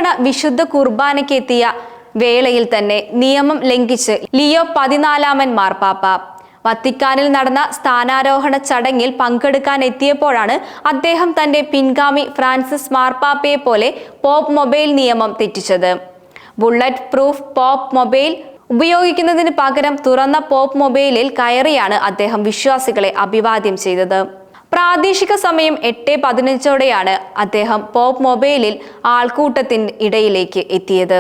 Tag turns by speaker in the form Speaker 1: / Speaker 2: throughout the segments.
Speaker 1: തവണ വിശുദ്ധ കുർബാനയ്ക്ക് എത്തിയ വേളയിൽ തന്നെ നിയമം ലംഘിച്ച് ലിയോ 14 മാർപ്പാപ്പ വത്തിക്കാനിൽ നടന്ന സ്ഥാനാരോഹണ ചടങ്ങിൽ പങ്കെടുക്കാൻ എത്തിയപ്പോഴാണ് അദ്ദേഹം തന്റെ പിൻഗാമി ഫ്രാൻസിസ് മാർപ്പാപ്പയെ പോലെ പോപ്പ് മൊബൈൽ നിയമം തെറ്റിച്ചത്. ബുള്ളറ്റ് പ്രൂഫ് പോപ്പ് മൊബൈൽ ഉപയോഗിക്കുന്നതിന് പകരം തുറന്ന പോപ്പ് മൊബൈലിൽ കയറിയാണ് അദ്ദേഹം വിശ്വാസികളെ അഭിവാദ്യം ചെയ്തത്. പ്രാദേശിക സമയം 8:15 അദ്ദേഹം പോപ്പ് മൊബൈലിൽ ആൾക്കൂട്ടത്തിന് ഇടയിലേക്ക് എത്തിയത്.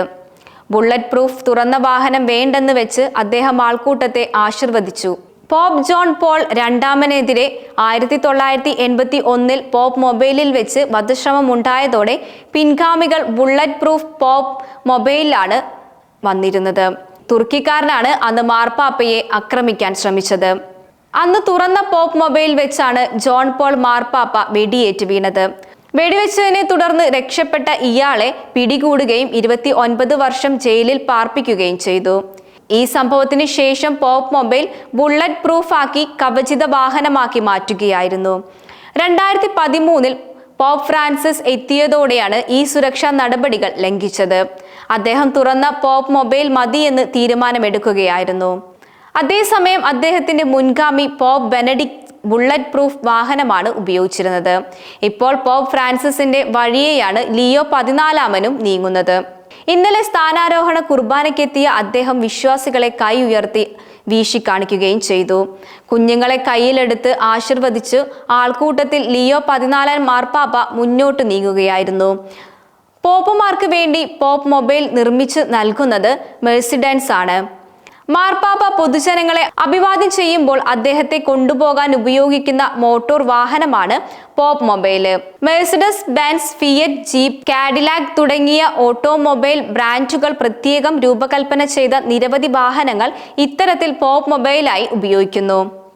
Speaker 1: ബുള്ളറ്റ് പ്രൂഫ് തുറന്ന വാഹനം വേണ്ടെന്ന് വെച്ച് അദ്ദേഹം ആൾക്കൂട്ടത്തെ ആശീർവദിച്ചു. പോപ്പ് ജോൺ പോൾ രണ്ടാമനെതിരെ 1981 പോപ്പ് മൊബൈലിൽ വെച്ച് വധശ്രമം ഉണ്ടായതോടെ പിൻഗാമികൾ ബുള്ളറ്റ് പ്രൂഫ് പോപ്പ് മൊബൈലിലാണ് വന്നിരുന്നത്. തുർക്കിക്കാരനാണ് അന്ന് മാർപ്പാപ്പയെ ആക്രമിക്കാൻ ശ്രമിച്ചത്. അന്ന് തുറന്ന പോപ്പ് മൊബൈൽ വെച്ചാണ് ജോൺ പോൾ മാർപ്പാപ്പ വെടിയേറ്റ് വീണത്. വെടിവെച്ചതിനെ തുടർന്ന് രക്ഷപ്പെട്ട ഇയാളെ പിടികൂടുകയും 29 വർഷം ജയിലിൽ പാർപ്പിക്കുകയും ചെയ്തു. ഈ സംഭവത്തിന് ശേഷം പോപ്പ് മൊബൈൽ ബുള്ളറ്റ് പ്രൂഫ് ആക്കി കവചിത വാഹനമാക്കി മാറ്റുകയായിരുന്നു. 2013 പോപ്പ് ഫ്രാൻസിസ് എത്തിയതോടെയാണ് ഈ സുരക്ഷാ നടപടികൾ ലംഘിച്ചത്. അദ്ദേഹം തുറന്ന പോപ്പ് മൊബൈൽ മതിയെന്ന് തീരുമാനമെടുക്കുകയായിരുന്നു. അതേസമയം അദ്ദേഹത്തിന്റെ മുൻഗാമി പോപ്പ് ബെനഡിക്ട് ബുള്ളറ്റ് പ്രൂഫ് വാഹനമാണ് ഉപയോഗിച്ചിരുന്നത്. ഇപ്പോൾ പോപ്പ് ഫ്രാൻസിസിന്റെ വഴിയെയാണ് ലിയോ 14 നീങ്ങുന്നത്. ഇന്നലെ സ്ഥാനാരോഹണ കുർബാനയ്ക്കെത്തിയ അദ്ദേഹം വിശ്വാസികളെ കൈ ഉയർത്തി വീശി കാണിക്കുകയും ചെയ്തു. കുഞ്ഞുങ്ങളെ കയ്യിലെടുത്ത് ആശീർവദിച്ച് ആൾക്കൂട്ടത്തിൽ ലിയോ 14 മാർപ്പാപ്പ മുന്നോട്ട് നീങ്ങുകയായിരുന്നു. പോപ്പുമാർക്ക് വേണ്ടി പോപ്പ് മൊബൈൽ നിർമ്മിച്ച് നൽകുന്നത് മെഴ്സിഡൻസ് ആണ്. മാർപ്പാപ്പ പൊതുജനങ്ങളെ അഭിവാദ്യം ചെയ്യുമ്പോൾ അദ്ദേഹത്തെ കൊണ്ടുപോകാൻ ഉപയോഗിക്കുന്ന മോട്ടോർ വാഹനമാണ് pope mobile. Mercedes Benz, Fiat, Jeep, Cadillac തുടങ്ങിയ ഓട്ടോമൊബൈൽ ബ്രാൻഡുകൾ പ്രത്യേകം രൂപകൽപ്പന ചെയ്ത നിരവധി വാഹനങ്ങൾ ഇത്തരത്തിൽ പോപ്പ് മൊബൈലായി ഉപയോഗിക്കുന്നു.